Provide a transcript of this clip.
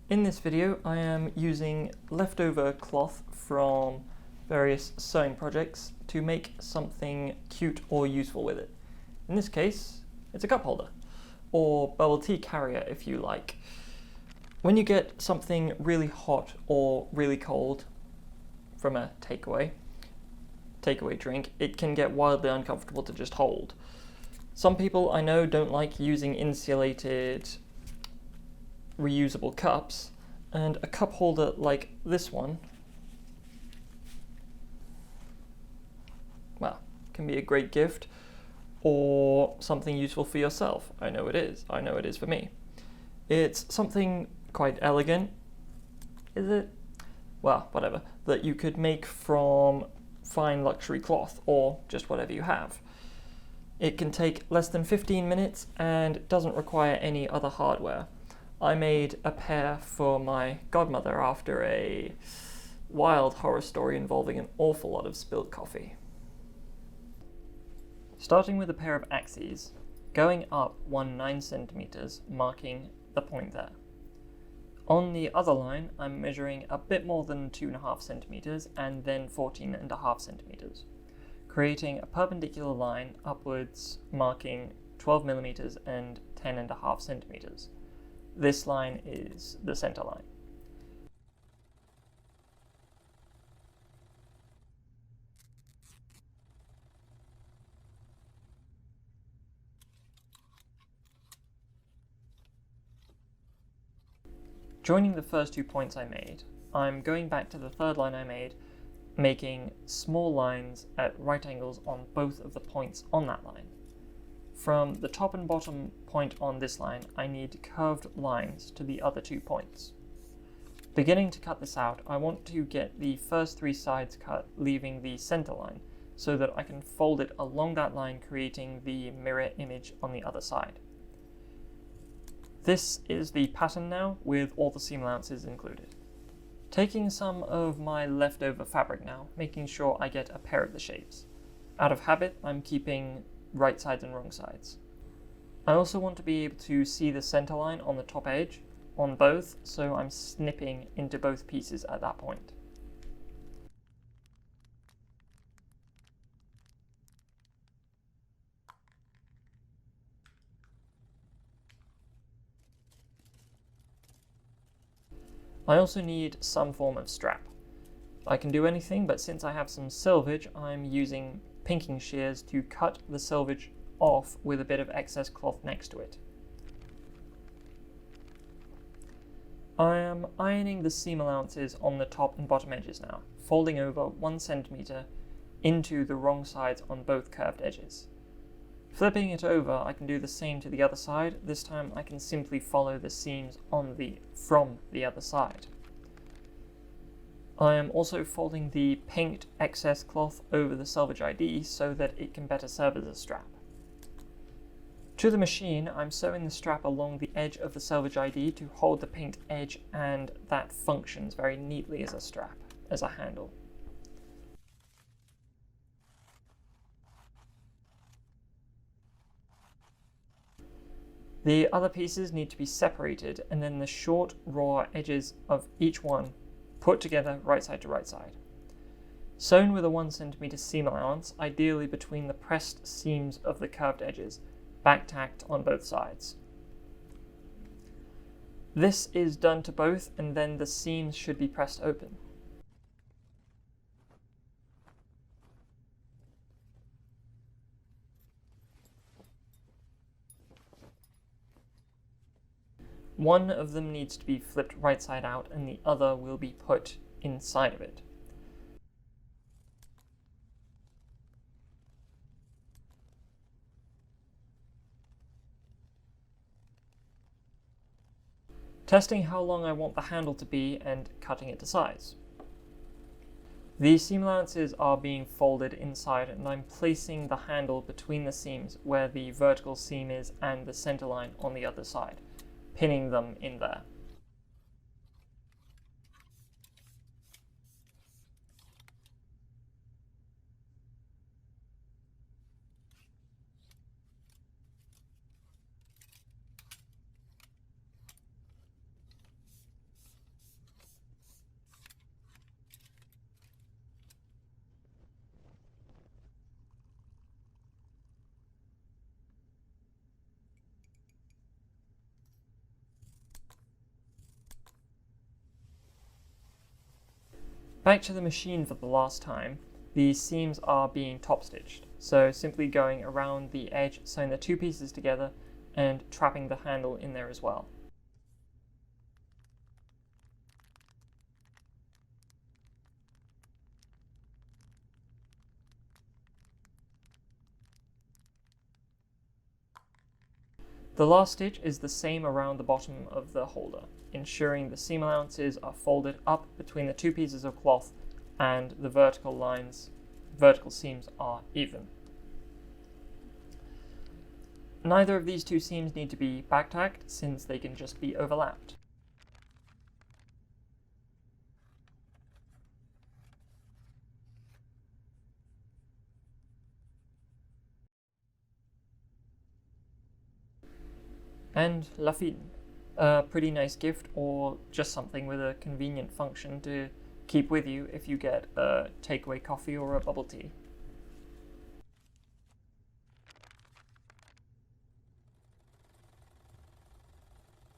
In this video, I am using leftover cloth from various sewing projects to make something cute or useful with it. In this case, it's a cup holder, or bubble tea carrier if you like. When you get something really hot or really cold from a takeaway drink, it can get wildly uncomfortable to just hold. Some people I know don't like using insulated reusable cups, and a cup holder like this one, well, can be a great gift or something useful for yourself. I know it is. I know it is for me. It's something quite elegant, is it? Well, whatever, that you could make from fine luxury cloth or just whatever you have. It can take less than 15 minutes and doesn't require any other hardware. I made a pair for my godmother after a wild horror story involving an awful lot of spilled coffee. Starting with a pair of axes, going up 9 centimeters, marking the point there. On the other line, I'm measuring a bit more than 2.5 centimeters and then 14.5 centimeters, creating a perpendicular line upwards, marking 12 millimeters and 10.5 centimeters. This line is the center line. Joining the first 2 points I made, I'm going back to the third line I made, making small lines at right angles on both of the points on that line. From the top and bottom point on this line, I need curved lines to the other 2 points. Beginning to cut this out, I want to get the first 3 sides cut, leaving the center line, so that I can fold it along that line, creating the mirror image on the other side. This is the pattern now, with all the seam allowances included. Taking some of my leftover fabric now, making sure I get a pair of the shapes. Out of habit, I'm keeping right sides and wrong sides. I also want to be able to see the center line on the top edge on both, so I'm snipping into both pieces at that point. I also need some form of strap. I can do anything, but since I have some selvage, I'm using pinking shears to cut the selvage off with a bit of excess cloth next to it. I am ironing the seam allowances on the top and bottom edges now, folding over 1 centimeter into the wrong sides on both curved edges. Flipping it over, I can do the same to the other side. This time I can simply follow the seams from the other side. I am also folding the pinked excess cloth over the selvage ID so that it can better serve as a strap. To the machine, I'm sewing the strap along the edge of the selvage ID to hold the pinked edge, and that functions very neatly as a strap, as a handle. The other pieces need to be separated, and then the short, raw edges of each one put together right side to right side. Sewn with a 1 centimeter seam allowance, ideally between the pressed seams of the curved edges, back tacked on both sides. This is done to both, and then the seams should be pressed open. One of them needs to be flipped right side out, and the other will be put inside of it. Testing how long I want the handle to be and cutting it to size. The seam allowances are being folded inside, and I'm placing the handle between the seams where the vertical seam is and the center line on the other side, pinning them in there. Back to the machine for the last time, the seams are being top stitched, so simply going around the edge, sewing the two pieces together and trapping the handle in there as well. The last stitch is the same around the bottom of the holder, ensuring the seam allowances are folded up between the two pieces of cloth and the vertical seams are even. Neither of these two seams need to be back-tacked since they can just be overlapped. And la fin, a pretty nice gift or just something with a convenient function to keep with you if you get a takeaway coffee or a bubble tea.